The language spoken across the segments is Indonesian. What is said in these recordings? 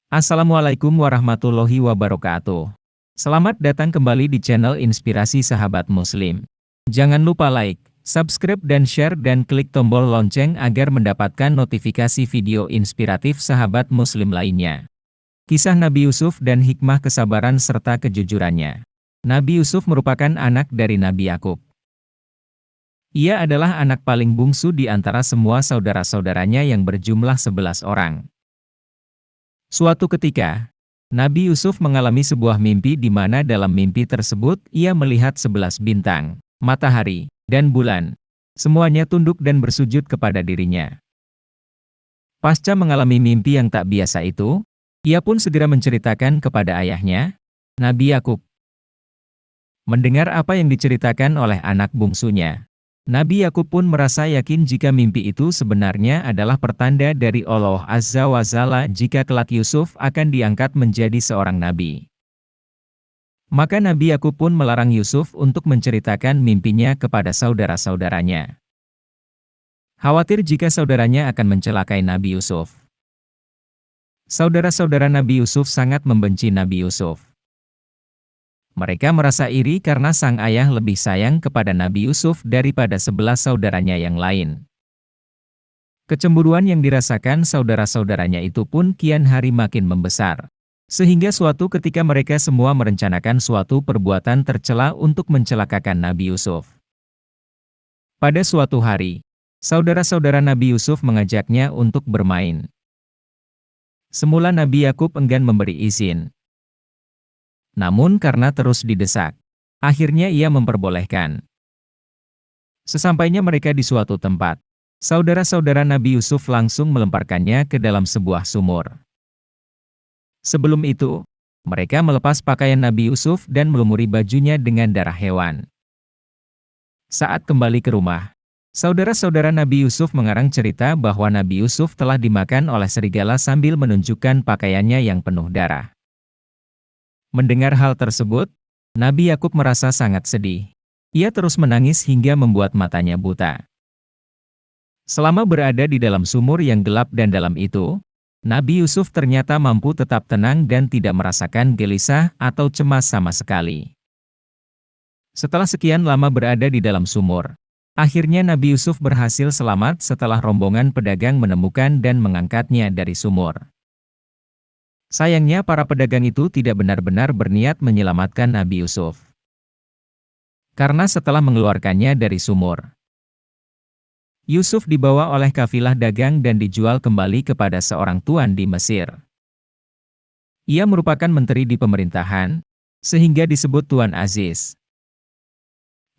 Assalamualaikum warahmatullahi wabarakatuh. Selamat datang kembali di channel Inspirasi Sahabat Muslim. Jangan lupa like, subscribe dan share dan klik tombol lonceng agar mendapatkan notifikasi video inspiratif sahabat Muslim lainnya. Kisah Nabi Yusuf dan hikmah kesabaran serta kejujurannya. Nabi Yusuf merupakan anak dari Nabi Yakub. Ia adalah anak paling bungsu di antara semua saudara-saudaranya yang berjumlah 11 orang. Suatu ketika, Nabi Yusuf mengalami sebuah mimpi di mana dalam mimpi tersebut ia melihat 11 bintang, matahari, dan bulan. Semuanya tunduk dan bersujud kepada dirinya. Pasca mengalami mimpi yang tak biasa itu, ia pun segera menceritakan kepada ayahnya, Nabi Yakub. Mendengar apa yang diceritakan oleh anak bungsunya, Nabi Yakub pun merasa yakin jika mimpi itu sebenarnya adalah pertanda dari Allah Azza wa Jalla jika kelak Yusuf akan diangkat menjadi seorang nabi. Maka Nabi Yakub pun melarang Yusuf untuk menceritakan mimpinya kepada saudara-saudaranya. Khawatir jika saudaranya akan mencelakai Nabi Yusuf. Saudara-saudara Nabi Yusuf sangat membenci Nabi Yusuf. Mereka merasa iri karena sang ayah lebih sayang kepada Nabi Yusuf daripada 11 saudaranya yang lain. Kecemburuan yang dirasakan saudara-saudaranya itu pun kian hari makin membesar. Sehingga suatu ketika mereka semua merencanakan suatu perbuatan tercela untuk mencelakakan Nabi Yusuf. Pada suatu hari, saudara-saudara Nabi Yusuf mengajaknya untuk bermain. Semula Nabi Yakub enggan memberi izin. Namun karena terus didesak, akhirnya ia memperbolehkan. Sesampainya mereka di suatu tempat, saudara-saudara Nabi Yusuf langsung melemparkannya ke dalam sebuah sumur. Sebelum itu, mereka melepas pakaian Nabi Yusuf dan melumuri bajunya dengan darah hewan. Saat kembali ke rumah, saudara-saudara Nabi Yusuf mengarang cerita bahwa Nabi Yusuf telah dimakan oleh serigala sambil menunjukkan pakaiannya yang penuh darah. Mendengar hal tersebut, Nabi Yakub merasa sangat sedih. Ia terus menangis hingga membuat matanya buta. Selama berada di dalam sumur yang gelap dan dalam itu, Nabi Yusuf ternyata mampu tetap tenang dan tidak merasakan gelisah atau cemas sama sekali. Setelah sekian lama berada di dalam sumur, akhirnya Nabi Yusuf berhasil selamat setelah rombongan pedagang menemukan dan mengangkatnya dari sumur. Sayangnya para pedagang itu tidak benar-benar berniat menyelamatkan Nabi Yusuf. Karena setelah mengeluarkannya dari sumur, Yusuf dibawa oleh kafilah dagang dan dijual kembali kepada seorang tuan di Mesir. Ia merupakan menteri di pemerintahan, sehingga disebut Tuan Aziz.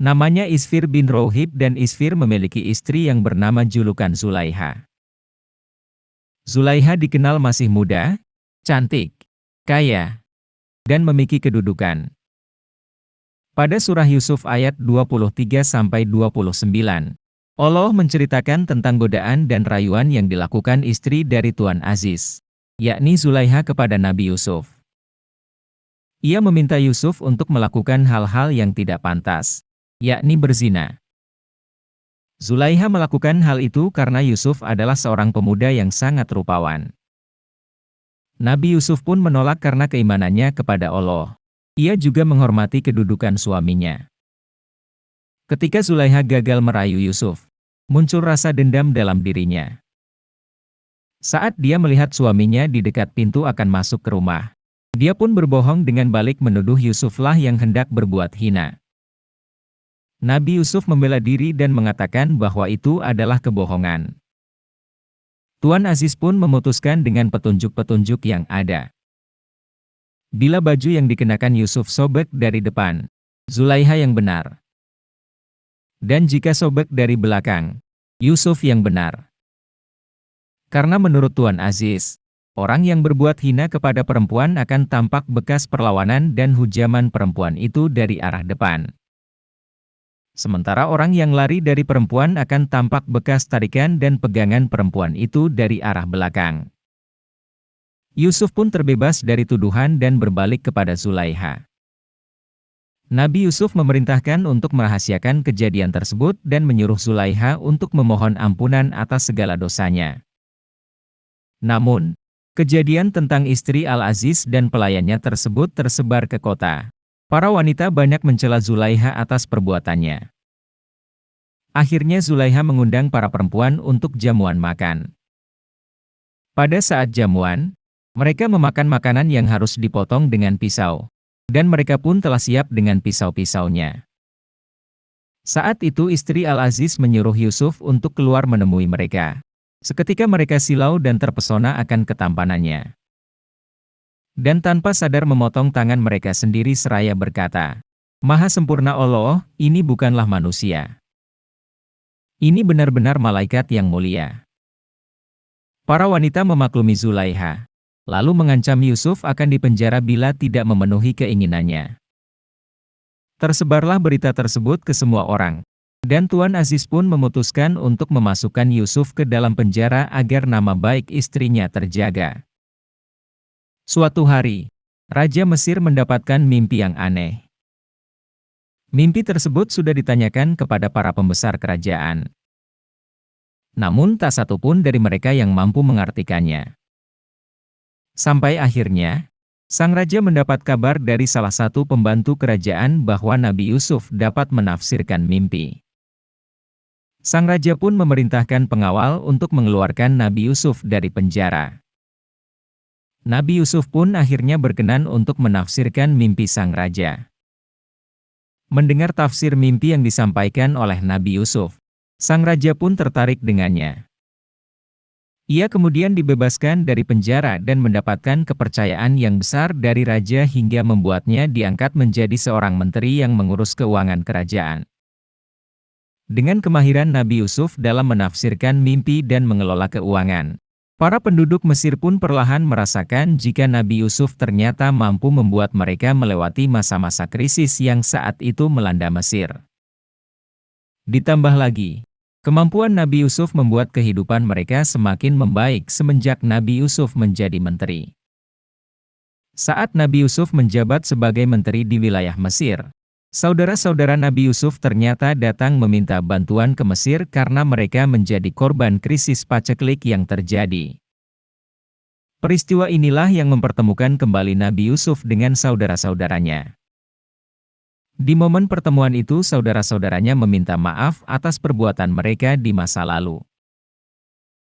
Namanya Isfir bin Rohib dan Isfir memiliki istri yang bernama julukan Zulaiha. Zulaiha dikenal masih muda, cantik, kaya, dan memiliki kedudukan. Pada surah Yusuf ayat 23-29, Allah menceritakan tentang godaan dan rayuan yang dilakukan istri dari Tuan Aziz, yakni Zulaiha kepada Nabi Yusuf. Ia meminta Yusuf untuk melakukan hal-hal yang tidak pantas, yakni berzina. Zulaiha melakukan hal itu karena Yusuf adalah seorang pemuda yang sangat rupawan. Nabi Yusuf pun menolak karena keimanannya kepada Allah. Ia juga menghormati kedudukan suaminya. Ketika Zulaiha gagal merayu Yusuf, muncul rasa dendam dalam dirinya. Saat dia melihat suaminya di dekat pintu akan masuk ke rumah, dia pun berbohong dengan balik menuduh Yusuflah yang hendak berbuat hina. Nabi Yusuf membela diri dan mengatakan bahwa itu adalah kebohongan. Tuan Aziz pun memutuskan dengan petunjuk-petunjuk yang ada. Bila baju yang dikenakan Yusuf sobek dari depan, Zulaiha yang benar. Dan jika sobek dari belakang, Yusuf yang benar. Karena menurut Tuan Aziz, orang yang berbuat hina kepada perempuan akan tampak bekas perlawanan dan hujaman perempuan itu dari arah depan. Sementara orang yang lari dari perempuan akan tampak bekas tarikan dan pegangan perempuan itu dari arah belakang. Yusuf pun terbebas dari tuduhan dan berbalik kepada Zulaiha. Nabi Yusuf memerintahkan untuk merahasiakan kejadian tersebut dan menyuruh Zulaiha untuk memohon ampunan atas segala dosanya. Namun, Kejadian tentang istri Al-Aziz dan pelayannya tersebut tersebar ke kota. Para wanita banyak mencela Zulaiha atas perbuatannya. Akhirnya Zulaiha mengundang para perempuan untuk jamuan makan. Pada saat jamuan, mereka memakan makanan yang harus dipotong dengan pisau. Dan mereka pun telah siap dengan pisau-pisaunya. Saat itu istri Al-Aziz menyuruh Yusuf untuk keluar menemui mereka. Seketika mereka silau dan terpesona akan ketampanannya. Dan tanpa sadar memotong tangan mereka sendiri seraya berkata, "Maha sempurna Allah, ini bukanlah manusia. Ini benar-benar malaikat yang mulia." Para wanita memaklumi Zulaiha, lalu mengancam Yusuf akan dipenjara bila tidak memenuhi keinginannya. Tersebarlah berita tersebut ke semua orang. Dan Tuan Aziz pun memutuskan untuk memasukkan Yusuf ke dalam penjara agar nama baik istrinya terjaga. Suatu hari, Raja Mesir mendapatkan mimpi yang aneh. Mimpi tersebut sudah ditanyakan kepada para pembesar kerajaan. Namun tak satu pun dari mereka yang mampu mengartikannya. Sampai akhirnya, sang raja mendapat kabar dari salah satu pembantu kerajaan bahwa Nabi Yusuf dapat menafsirkan mimpi. Sang raja pun memerintahkan pengawal untuk mengeluarkan Nabi Yusuf dari penjara. Nabi Yusuf pun akhirnya berkenan untuk menafsirkan mimpi sang raja. Mendengar tafsir mimpi yang disampaikan oleh Nabi Yusuf, sang raja pun tertarik dengannya. Ia kemudian dibebaskan dari penjara dan mendapatkan kepercayaan yang besar dari raja hingga membuatnya diangkat menjadi seorang menteri yang mengurus keuangan kerajaan. Dengan kemahiran Nabi Yusuf dalam menafsirkan mimpi dan mengelola keuangan, para penduduk Mesir pun perlahan merasakan jika Nabi Yusuf ternyata mampu membuat mereka melewati masa-masa krisis yang saat itu melanda Mesir. Ditambah lagi, kemampuan Nabi Yusuf membuat kehidupan mereka semakin membaik semenjak Nabi Yusuf menjadi menteri. Saat Nabi Yusuf menjabat sebagai menteri di wilayah Mesir, saudara-saudara Nabi Yusuf ternyata datang meminta bantuan ke Mesir karena mereka menjadi korban krisis paceklik yang terjadi. Peristiwa inilah yang mempertemukan kembali Nabi Yusuf dengan saudara-saudaranya. Di momen pertemuan itu saudara-saudaranya meminta maaf atas perbuatan mereka di masa lalu.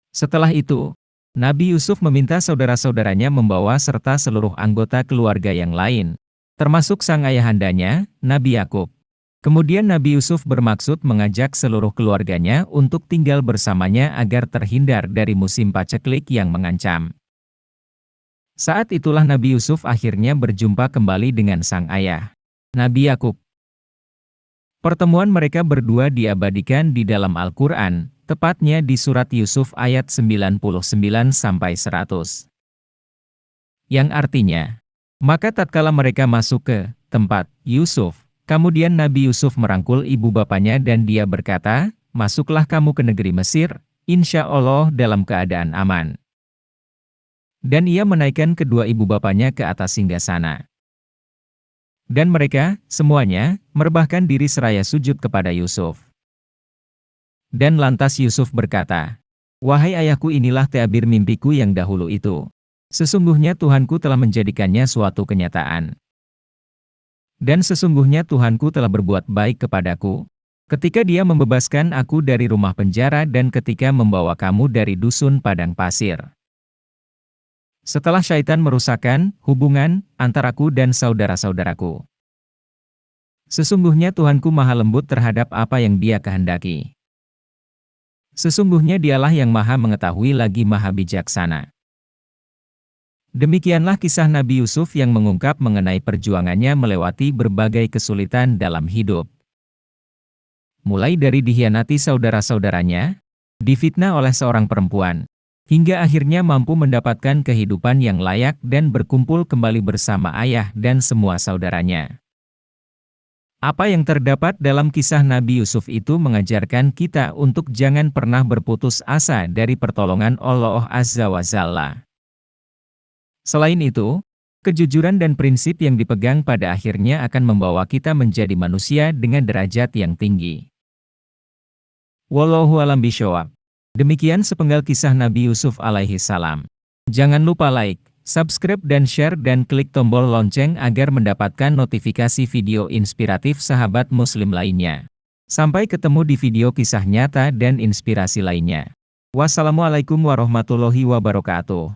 Setelah itu, Nabi Yusuf meminta saudara-saudaranya membawa serta seluruh anggota keluarga yang lain, termasuk sang ayahandanya, Nabi Yakub. Kemudian Nabi Yusuf bermaksud mengajak seluruh keluarganya untuk tinggal bersamanya agar terhindar dari musim paceklik yang mengancam. Saat itulah Nabi Yusuf akhirnya berjumpa kembali dengan sang ayah, Nabi Yakub. Pertemuan mereka berdua diabadikan di dalam Al-Quran, tepatnya di surat Yusuf ayat 99-100. Yang artinya, maka tatkala mereka masuk ke tempat Yusuf, kemudian Nabi Yusuf merangkul ibu bapanya dan dia berkata, "Masuklah kamu ke negeri Mesir, insya Allah dalam keadaan aman." Dan ia menaikkan kedua ibu bapanya ke atas singgasana. Dan mereka, semuanya, merebahkan diri seraya sujud kepada Yusuf. Dan lantas Yusuf berkata, "Wahai ayahku, inilah tabir mimpiku yang dahulu itu. Sesungguhnya Tuhanku telah menjadikannya suatu kenyataan. Dan sesungguhnya Tuhanku telah berbuat baik kepadaku, ketika Dia membebaskan aku dari rumah penjara dan ketika membawa kamu dari dusun padang pasir. Setelah syaitan merusakkan hubungan antaraku dan saudara-saudaraku. Sesungguhnya Tuhanku maha lembut terhadap apa yang Dia kehendaki. Sesungguhnya Dialah yang maha mengetahui lagi maha bijaksana." Demikianlah kisah Nabi Yusuf yang mengungkap mengenai perjuangannya melewati berbagai kesulitan dalam hidup. Mulai dari dikhianati saudara-saudaranya, difitnah oleh seorang perempuan, hingga akhirnya mampu mendapatkan kehidupan yang layak dan berkumpul kembali bersama ayah dan semua saudaranya. Apa yang terdapat dalam kisah Nabi Yusuf itu mengajarkan kita untuk jangan pernah berputus asa dari pertolongan Allah Azza wa Jalla. Selain itu, kejujuran dan prinsip yang dipegang pada akhirnya akan membawa kita menjadi manusia dengan derajat yang tinggi. Wallahu a'lam bishawab. Demikian sepenggal kisah Nabi Yusuf alaihi salam. Jangan lupa like, subscribe dan share dan klik tombol lonceng agar mendapatkan notifikasi video inspiratif sahabat muslim lainnya. Sampai ketemu di video kisah nyata dan inspirasi lainnya. Wassalamualaikum warahmatullahi wabarakatuh.